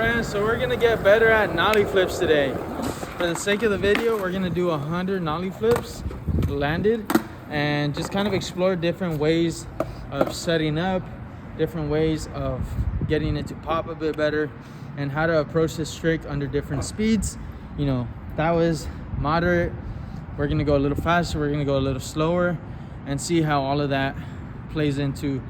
friends, so we're gonna get better at nollie flips today. For the sake of the video, we're gonna do 100 nollie flips landed and just kind of explore different ways of setting up, different ways of getting it to pop a bit better, and how to approach this trick under different speeds. You know, that was moderate. We're gonna go a little faster, we're gonna go a little slower, and see how all of that plays into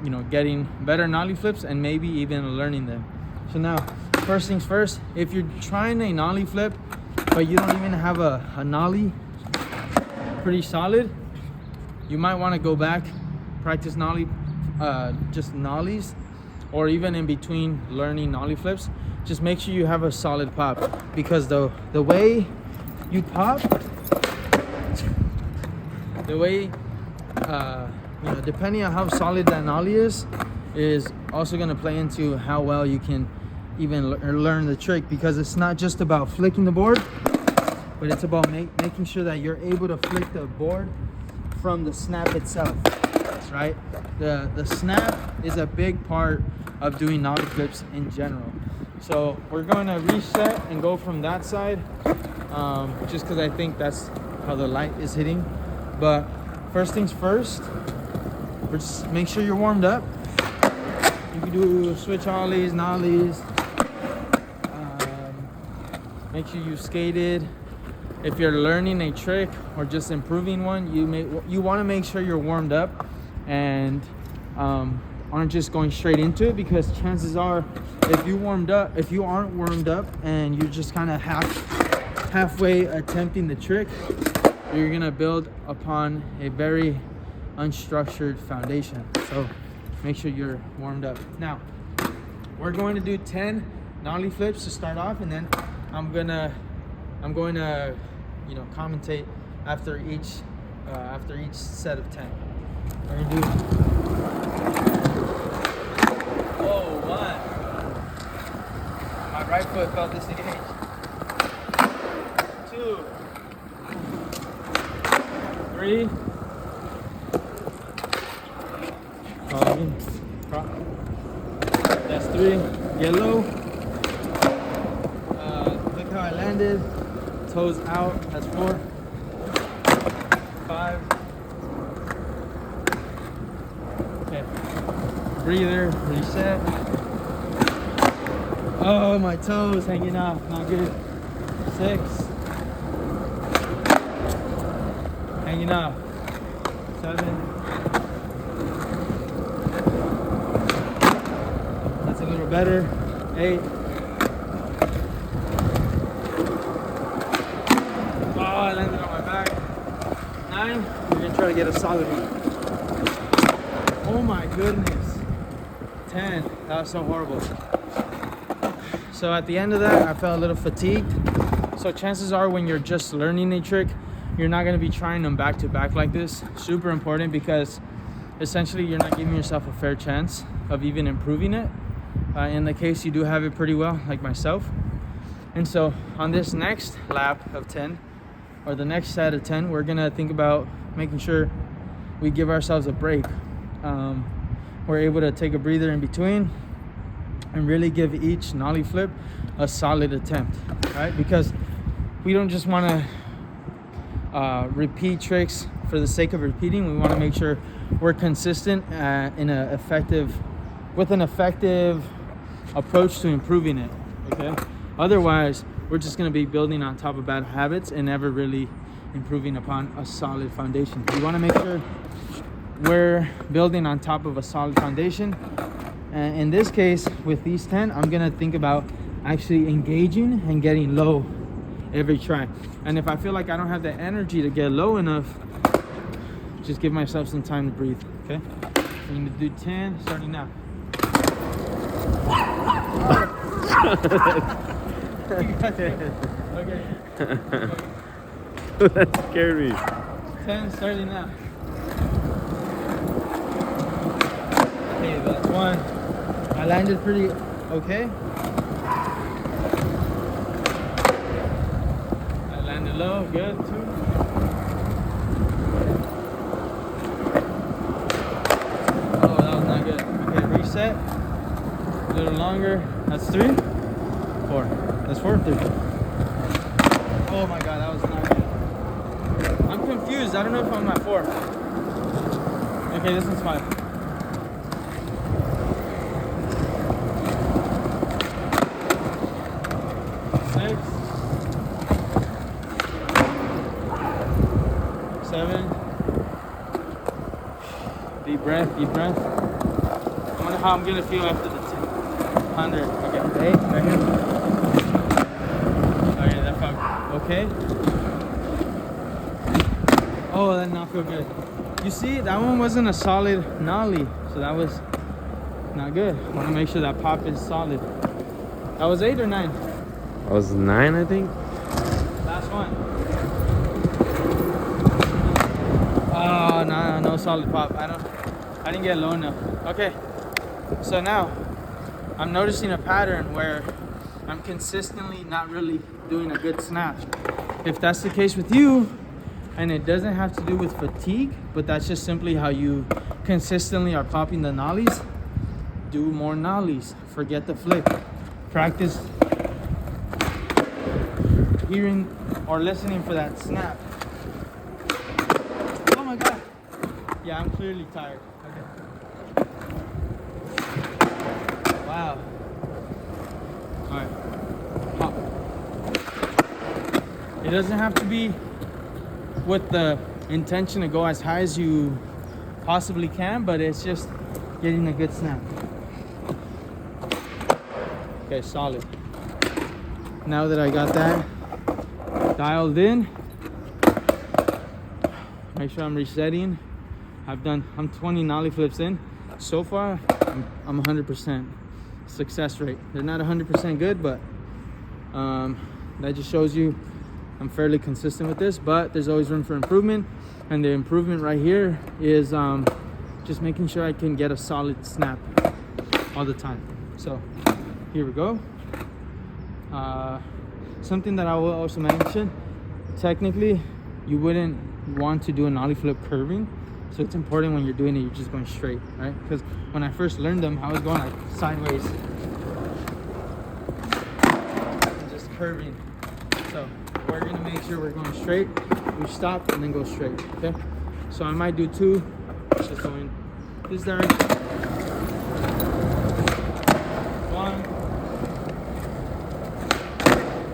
you know, getting better nollie flips and maybe even learning them. So now, first things first, if you're trying a nollie flip but you don't even have a nollie pretty solid, you might want to go back, practice nollie, just nollies, or even in between learning nollie flips, just make sure you have a solid pop, because the way you pop, the way you know, depending on how solid that nollie is also going to play into how well you can even learn the trick, because it's not just about flicking the board, but it's about making sure that you're able to flick the board from the snap itself, right? The snap is a big part of doing nollie flips in general. So we're going to reset and go from that side, just because I think that's how the light is hitting. But first things first, just make sure you're warmed up. You can do switch ollies, nollies. Make sure you skated. If you're learning a trick or just improving one, you want to make sure you're warmed up and aren't just going straight into it, because chances are, if you aren't warmed up and you're just kind of halfway attempting the trick, you're gonna build upon a very unstructured foundation. So make sure you're warmed up. Now we're going to do 10 nollie flips to start off, and then I'm going to you know, commentate after each set of 10. We're gonna do one. My right foot felt disengaged. 2, 3. That's 3. Yellow. Look how I landed. Toes out. That's 4. 5. Okay. Breather. Reset. Oh, my toes hanging off. Not good. 6. Hanging off. 7. That's a little better. 8. Oh, I landed on my back. 9. We're gonna try to get a solid one. Oh my goodness. 10. That was so horrible. So at the end of that, I felt a little fatigued. So chances are, when you're just learning a trick, you're not going to be trying them back to back like this. Super important, because essentially you're not giving yourself a fair chance of even improving it, in the case you do have it pretty well, like myself. And so on this next lap of 10, or the next set of 10, we're going to think about making sure we give ourselves a break. We're able to take a breather in between and really give each nollie flip a solid attempt, right? Because we don't just want to repeat tricks for the sake of repeating. We want to make sure we're consistent with an effective approach to improving it. Okay. Otherwise, we're just going to be building on top of bad habits and never really improving upon a solid foundation. We want to make sure we're building on top of a solid foundation. And in this case, with these 10, I'm going to think about actually engaging and getting low every try. And if I feel like I don't have the energy to get low enough, just give myself some time to breathe. Okay, I'm gonna do 10 starting now. Okay. That scared me. 10 starting now. Okay, that's 1. I landed pretty okay. Low, good. 2. Oh, that was not good. Okay, reset. A little longer. That's 3, 4. That's 4, 3. Oh my God, that was not good. I'm confused. I don't know if I'm at 4. Okay, this one's 5. 6, 7. Deep breath, deep breath. I wonder how I'm gonna feel after the 100. Okay, 8, right here. Okay, that felt okay. Oh, that did not feel good. You see, that one wasn't a solid nollie, so that was not good. I want to make sure that pop is solid. That was 8 or 9? That was 9, I think. Last one. Oh, no solid pop. I didn't get low enough. Okay, so now I'm noticing a pattern where I'm consistently not really doing a good snap. If that's the case with you, and it doesn't have to do with fatigue, but that's just simply how you consistently are popping the nollies, do more nollies. Forget the flick. Practice hearing or listening for that snap. Oh my God. Yeah, I'm clearly tired. Okay. Wow. All right. Pop. It doesn't have to be with the intention to go as high as you possibly can, but it's just getting a good snap. Okay, solid. Now that I got that dialed in, make sure I'm resetting. I'm 20 nollie flips in. So far, I'm 100% success rate. They're not 100% good, but that just shows you I'm fairly consistent with this, but there's always room for improvement. And the improvement right here is just making sure I can get a solid snap all the time. So here we go. Something that I will also mention, technically you wouldn't want to do a nollie flip curving, so it's important when you're doing it you're just going straight, right? Because when I first learned them, I was going like sideways and just curving. So we're gonna make sure we're going straight. We stop and then go straight. Okay, so I might do 2, just going this direction. 1,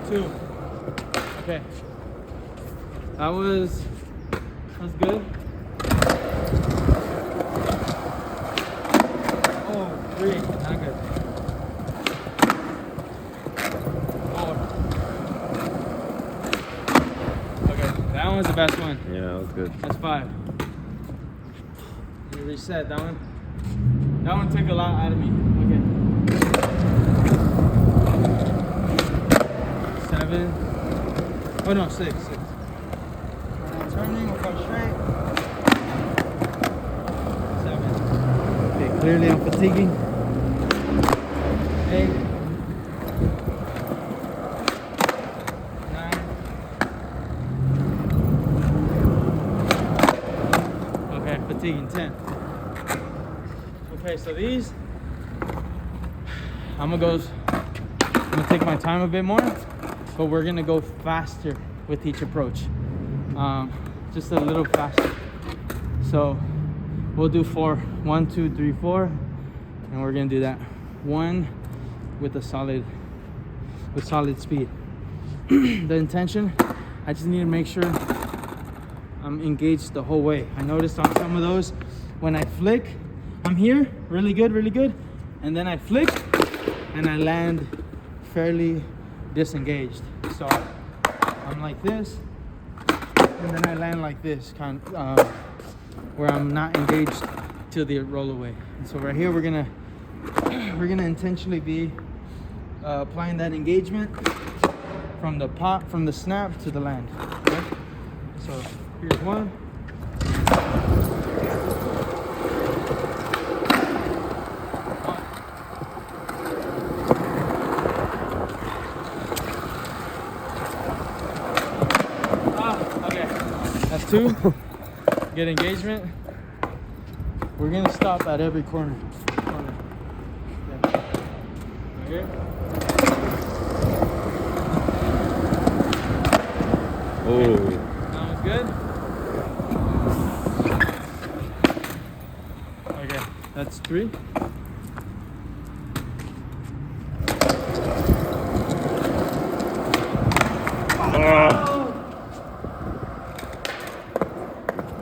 2. Okay, that was good. Oh, 3, not good. 4. Okay, that one was the best one. Yeah, that was good. That's 5. You reset that one. That one took a lot out of me. Okay. 7. Oh no, 6. Turning, we'll go straight. 7. Okay, clearly I'm fatiguing. 8. 9. Okay, fatiguing. 10. Okay, so these, I'm gonna take my time a bit more, but we're gonna go faster with each approach. Just a little faster. So we'll do 4. 1, 2, 3, 4, and we're gonna do that 1 with solid speed. The intention, I just need to make sure I'm engaged the whole way. I noticed on some of those, when I flick, I'm here, really good, and then I flick and I land fairly disengaged. So I'm like this, and then I land like this, kind of where I'm not engaged to the roll away. And so right here we're gonna intentionally be applying that engagement from the pop, from the snap to the land. Okay? So here's 1. Okay, that's 2. Get engagement. We're gonna stop at every corner. Yeah. Here. Oh. That was good. Okay, that's 3.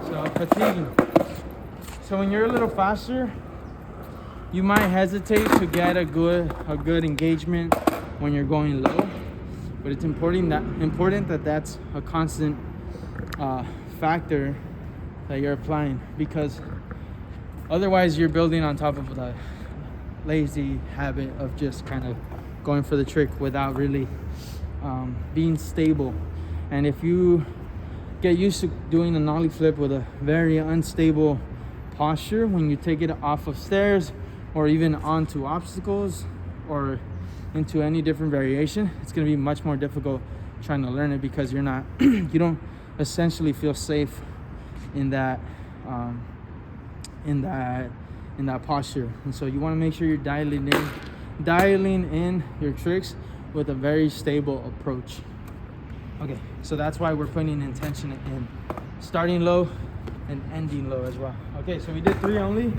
So fatiguing. So when you're a little faster, you might hesitate to get a good engagement when you're going low, but it's important that that's a constant factor that you're applying, because otherwise you're building on top of the lazy habit of just kind of going for the trick without really being stable. And if you get used to doing a nollie flip with a very unstable posture, when you take it off of stairs or even onto obstacles or into any different variation, it's going to be much more difficult trying to learn it, because you're not you don't essentially feel safe in that posture. And so you want to make sure you're dialing in your tricks with a very stable approach. Okay, so that's why we're putting intention in starting low and ending low as well. Okay, so we did 3 only.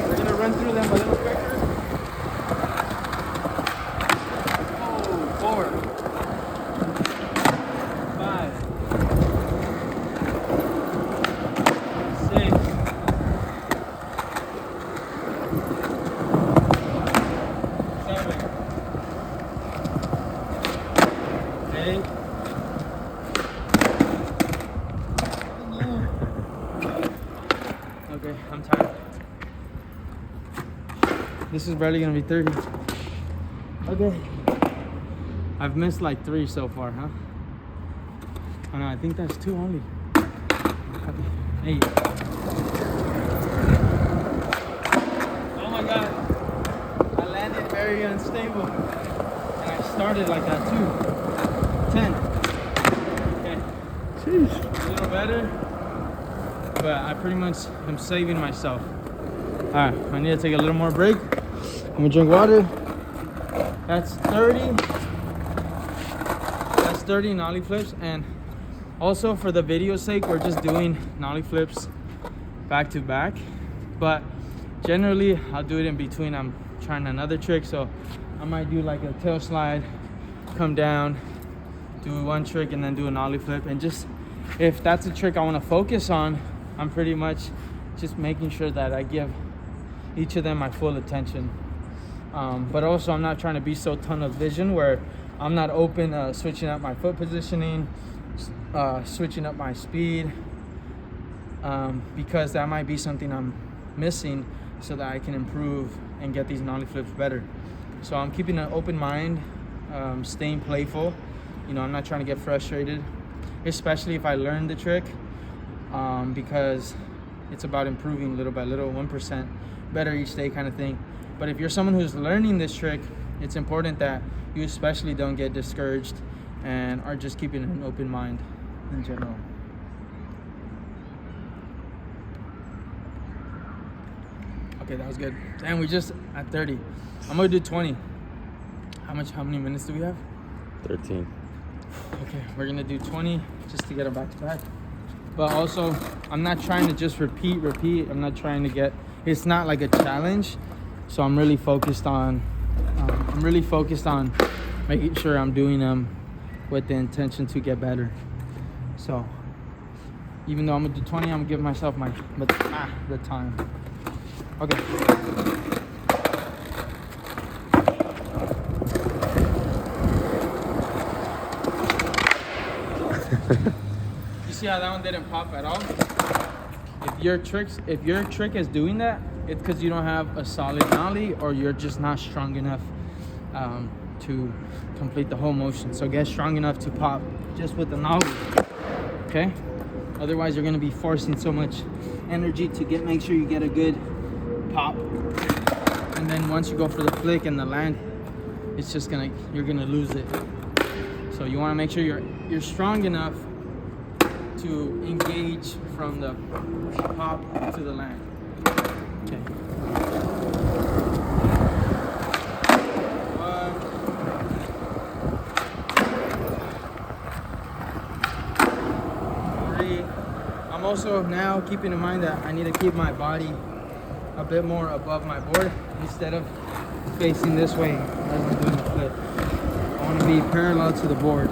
We're gonna run through them a little quicker. Oh, 4, 5, 6, 7, 8. Okay, I'm tired. This is barely gonna be 30. Okay. I've missed like 3 so far, huh? Oh no, I think that's 2 only. Okay. 8. Oh my god. I landed very unstable. And I started like that too. 10. Okay. Jeez. A little better. But I pretty much am saving myself. All right, I need to take a little more break. I'm gonna drink water. That's 30. That's 30 nollie flips. And also for the video's sake, we're just doing nollie flips back to back. But generally, I'll do it in between. I'm trying another trick. So I might do like a tail slide, come down, do one trick, and then do a nollie flip. And just, if that's a trick I wanna focus on, I'm pretty much just making sure that I give each of them my full attention. But also I'm not trying to be so tunnel vision where I'm not open switching up my foot positioning, switching up my speed, because that might be something I'm missing so that I can improve and get these nollie flips better. So I'm keeping an open mind, staying playful. You know, I'm not trying to get frustrated, especially if I learn the trick. Because it's about improving little by little, 1% better each day kind of thing. But if you're someone who's learning this trick, it's important that you especially don't get discouraged and are just keeping an open mind in general. Okay, that was good. And we just at 30. I'm gonna do 20. How many minutes do we have? 13. Okay, we're gonna do 20 just to get them back to back. But also, I'm not trying to just repeat. I'm not trying to get, it's not like a challenge. So I'm really focused on making sure I'm doing them with the intention to get better. So even though I'm gonna do 20, I'm gonna give myself the time. Okay. See how that one didn't pop at all? If your trick is doing that, it's because you don't have a solid nollie, or you're just not strong enough to complete the whole motion. So get strong enough to pop just with the nollie, okay? Otherwise, you're gonna be forcing so much energy to make sure you get a good pop, and then once you go for the flick and the land, it's just you're gonna lose it. So you want to make sure you're strong enough to engage from the pop to the land. Okay. Also now keeping in mind that I need to keep my body a bit more above my board instead of facing this way as I'm doing the flip. I want to be parallel to the board.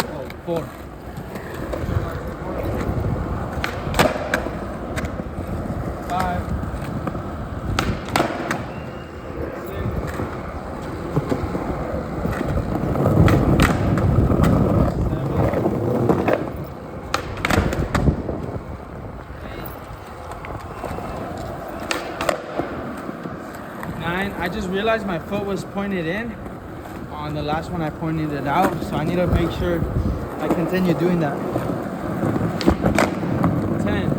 Oh, 4. 5. 9. I just realized my foot was pointed in. On the last one I pointed it out, so I need to make sure I continue doing that. 10.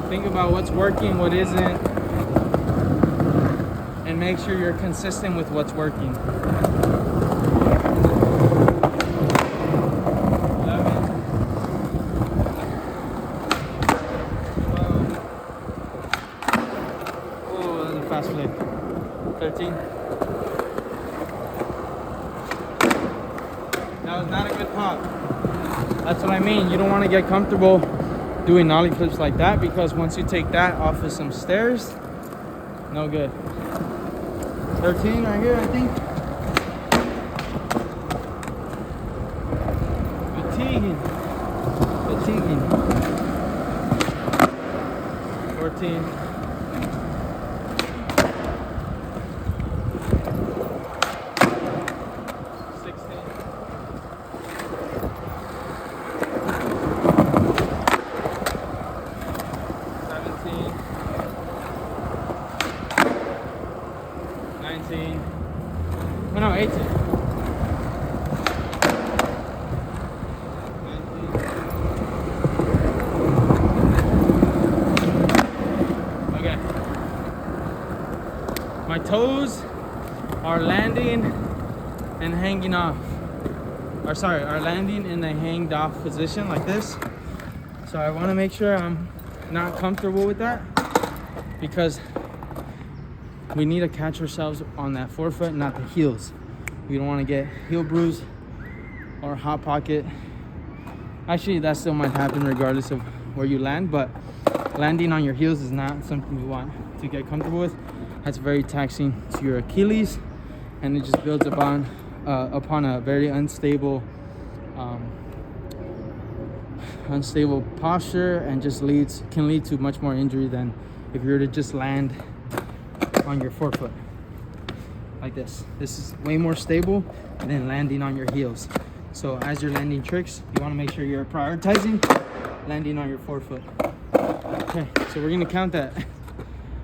Think about what's working, what isn't, and make sure you're consistent with what's working. 11. 12. Oh, that was a fast flip. 13. That was not a good pop. That's what I mean. You don't want to get comfortable doing nollie flips like that, because once you take that off of some stairs, no good. 13 right here, I think. Fatiguing. 14. 16. 17. 19. Oh no, 18. 19. Okay. My toes are landing and hanging off. Or sorry, are landing in a hanged off position like this. So I want to make sure I'm not comfortable with that, because we need to catch ourselves on that forefoot, not the heels. We don't want to get heel bruise or hot pocket. Actually, that still might happen regardless of where you land, but landing on your heels is not something we want to get comfortable with. That's very taxing to your Achilles, and it just builds upon a very unstable posture, and just can lead to much more injury than if you were to just land on your forefoot like this. This is way more stable than landing on your heels. So as you're landing tricks, you want to make sure you're prioritizing landing on your forefoot. Okay, so we're gonna count that.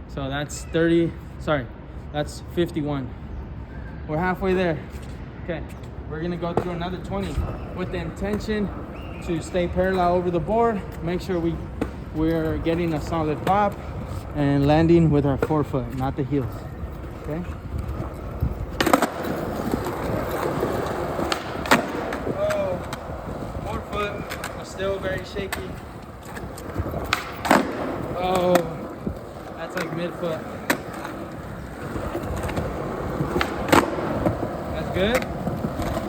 So that's 30, sorry, that's 51. We're halfway there. Okay, we're gonna go through another 20 with the intention to stay parallel over the board. Make sure we're getting a solid pop and landing with our forefoot, not the heels. Okay. Oh, forefoot is still very shaky. Oh, that's like midfoot. That's good.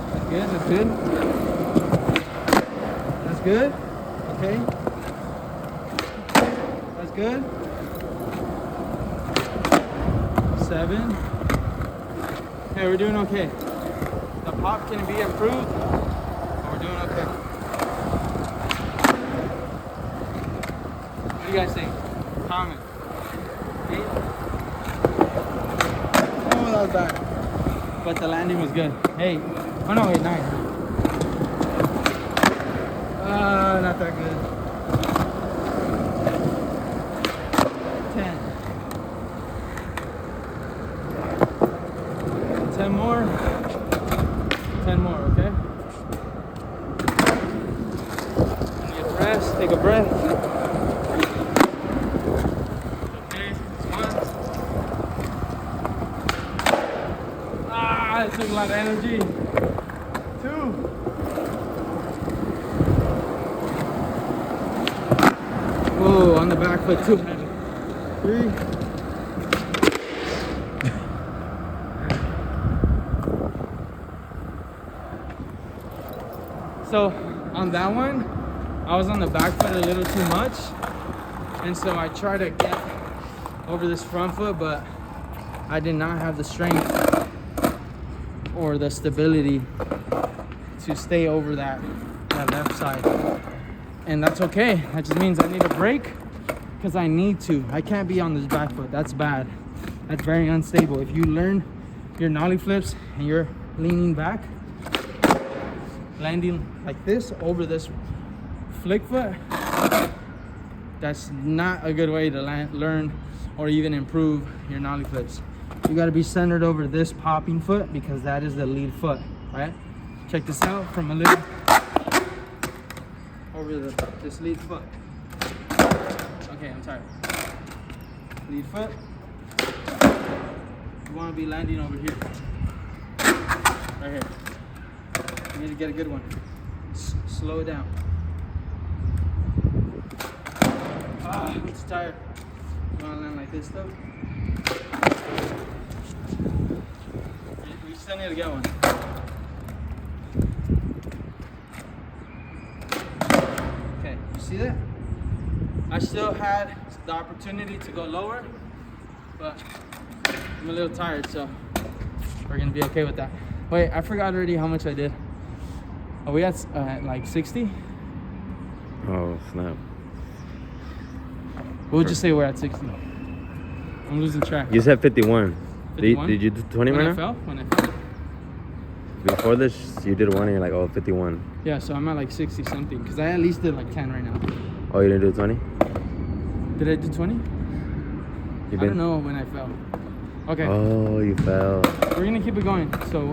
That's good. That's good. That's good. Okay. That's good. 7. Hey, we're doing okay. The pop can be improved, but we're doing okay. What do you guys think? Comment. 8. Oh, that was bad. But the landing was good. 8. Oh no, wait, 9. Not that good. 10. 10 more. 10 more, okay? Get rest, take a breath. Okay, 1. It took a lot of energy. 2. Whoa, on the back foot, 2. 3. 6. So on that one, I was on the back foot a little too much. And so I tried to get over this front foot, but I did not have the strength or the stability to stay over that left side. And that's okay. That just means I need a break because I need to. I can't be on this back foot. That's bad. That's very unstable. If you learn your nollie flips and you're leaning back, landing like this over this flick foot, that's not a good way to learn or even improve your nollie flips. You got to be centered over this popping foot because that is the lead foot, right? Check this out from a little over this lead foot. Okay, I'm tired. Lead foot. You want to be landing over here, right here. You need to get a good one. Slow it down. It's tired. You want to land like this though? We still need to get one. Okay, you see that? I still had the opportunity to go lower, but I'm a little tired, so we're gonna be okay with that. Wait, I forgot already how much I did. Are we at like 60? Oh, snap. We'll just say we're at 60. I'm losing track. You said 51. 51? Did you do 20 when right I now? fell? When I fell. Before this, you did one and you're like, oh, 51. Yeah, so I'm at like 60 something because I at least did like 10 right now. Oh, you didn't do 20? Did I do 20? You I don't know when I fell. Okay. Oh, you fell. We're gonna keep it going. So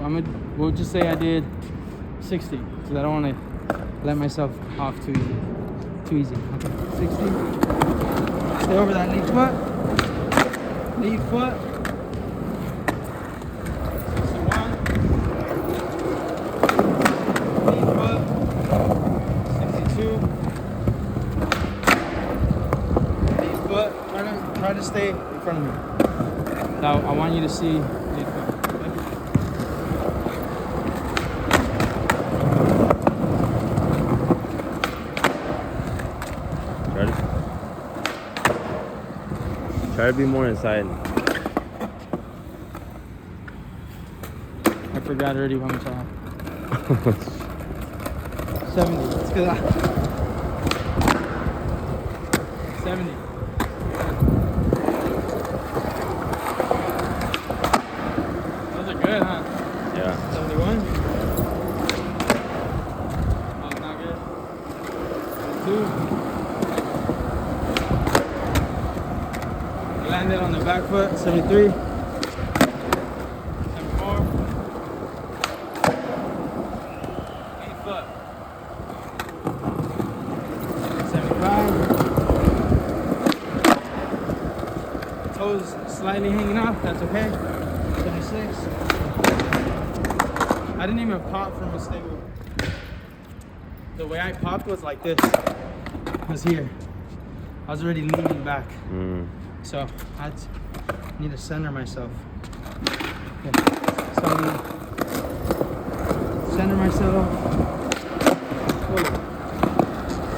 we'll just say I did 60 because I don't want to let myself off too easy. Okay, 60. Stay over that lead foot. Lead foot. 61. Lead foot. 62. Lead foot. Try to stay in front of me. Now I want you to see lead foot. Try to be more inside. I forgot already how much I have. 70. Let's get that. 70. Those are good, huh? Yeah. 71. Oh, it's not good. 72. Landed on the back foot. 73. 74. 8 foot. 75. Toes slightly hanging off. That's okay. 76. I didn't even pop from a stable. The way I popped was like this. Was here. I was already leaning back. So I need to center myself. Okay. So I'm gonna center myself.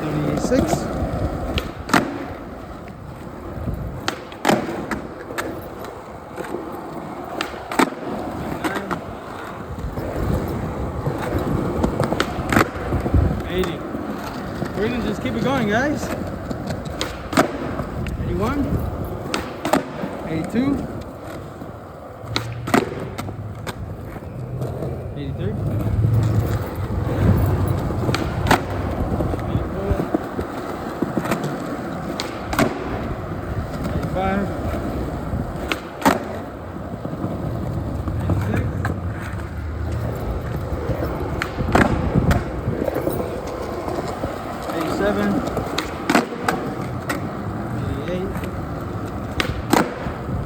76. 80. We're gonna just keep it going, guys. 81. 82. 83. 84. 85. 86. 87. 88.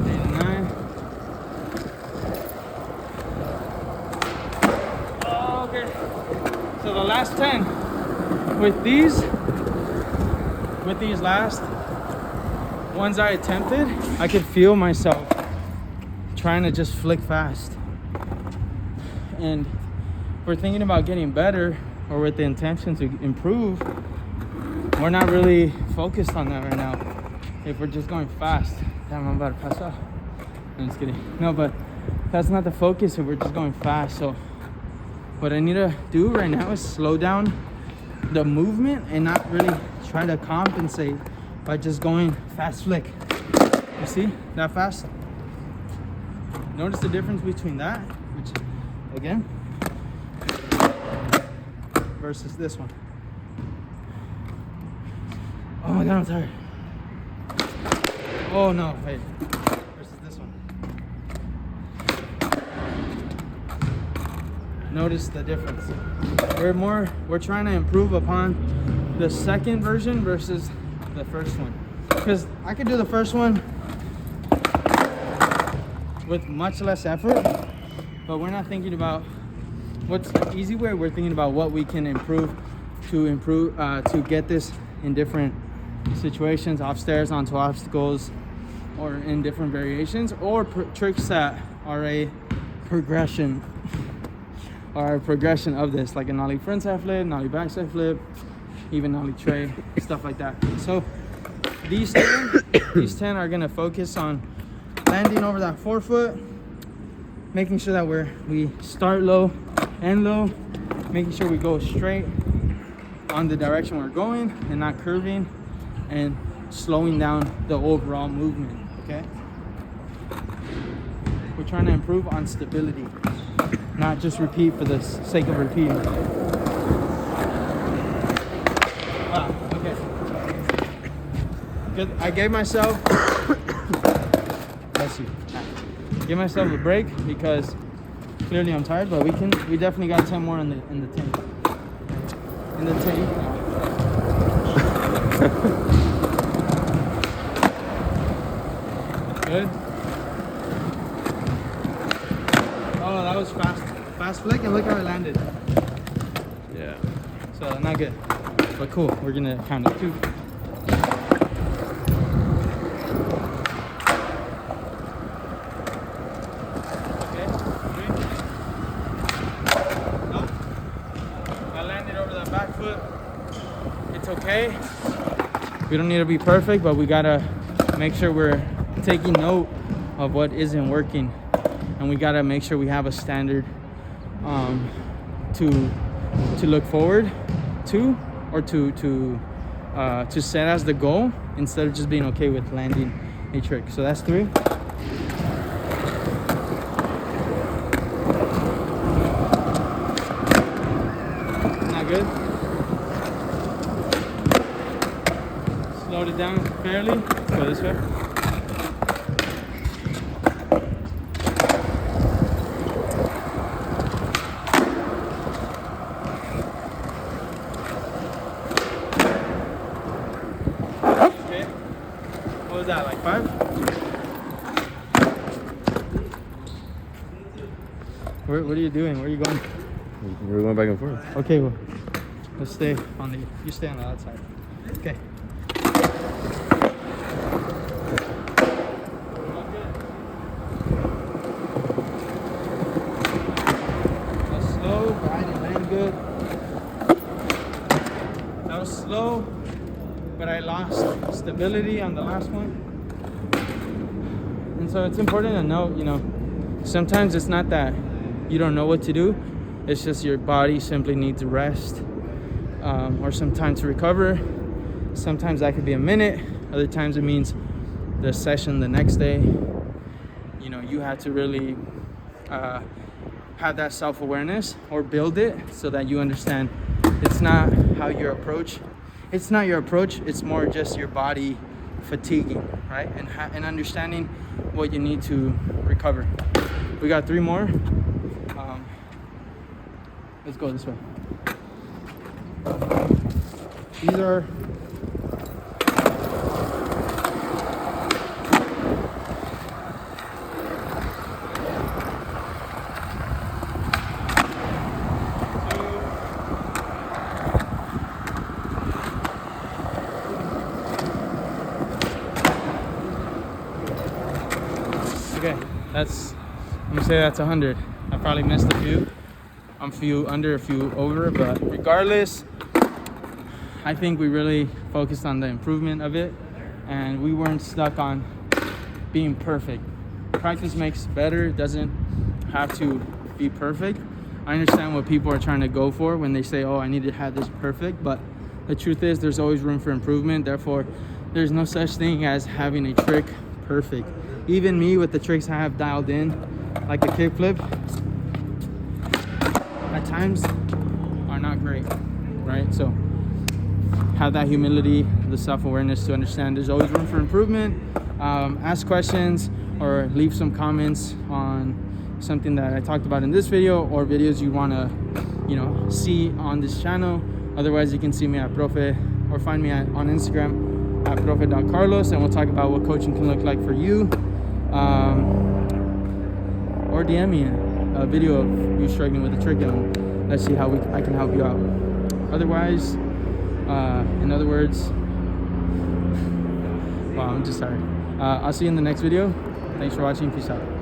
89. Oh, okay. So the last 10 with these last ones I attempted, I could feel myself trying to just flick fast. And we're thinking about getting better. or with the intention to improve, we're not really focused on that right now. If we're just going fast, damn, I'm about to pass out. I'm just kidding. No, but that's not the focus if we're just going fast. So what I need to do right now is slow down the movement and not really try to compensate by just going fast flick. You see that fast? Notice the difference between that, which again, versus this one. Oh my god, I'm tired. Oh no, wait. Versus this one. Notice the difference. We're trying to improve upon the second version versus the first one. Because I could do the first one with much less effort, but we're not thinking about what's the easy way. We're thinking about what we can improve to get this in different situations, off stairs, onto obstacles, or in different variations, or tricks that are a progression of this, like a nollie frontside flip, nollie backside flip, even nollie tray, stuff like that. So these 10 are gonna focus on landing over that forefoot, making sure that we start low, end low, making sure we go straight on the direction we're going and not curving, and slowing down the overall movement. Okay, we're trying to improve on stability, not just repeat for the sake of repeating. Okay, good. I gave myself bless you, give myself a break because clearly I'm tired, but we definitely got 10 more in the tank. In the tank. Good. Oh, that was fast flick, and look how it landed. Yeah. So not good, but cool. We're gonna count it 2. Okay, 3. No. I landed over that back foot. It's okay. We don't need to be perfect, but we gotta make sure we're taking note of what isn't working, and we gotta make sure we have a standard to look forward to, or to set as the goal, instead of just being okay with landing a trick. So that's 3. Not good. Slow it down fairly. Go this way. Okay. What was that, like 5? What are you doing? Where are you going? We're going back and forth. Okay, well, let's stay on the. You stay on the outside. Okay. Good. That was slow, but I lost stability on the last one. And so it's important to note, sometimes it's not that you don't know what to do, it's just your body simply needs rest, or some time to recover. Sometimes that could be a minute, other times it means the session the next day. You have to really have that self-awareness, or build it so that you understand it's not your approach, it's more just your body fatiguing, right? And understanding what you need to recover. We got 3 more. Let's go this way. These are okay, I'm gonna say that's 100. I probably missed a few, I'm a few under, a few over, but regardless, I think we really focused on the improvement of it, and we weren't stuck on being perfect. Practice makes better. It doesn't have to be perfect. I understand what people are trying to go for when they say, oh, I need to have this perfect, but the truth is there's always room for improvement. Therefore, there's no such thing as having a trick perfect. Even me, with the tricks I have dialed in, like the kickflip, at times are not great, right? So have that humility, the self-awareness to understand there's always room for improvement. Ask questions or leave some comments on something that I talked about in this video, or videos you want to, see on this channel. Otherwise, you can see me at Profe, or find me on Instagram at profe.carlos, and we'll talk about what coaching can look like for you. Or DM me a video of you struggling with a trick, and let's see how I can help you out. Otherwise, in other words, wow, I'm just tired. I'll see you in the next video. Thanks for watching. Peace out.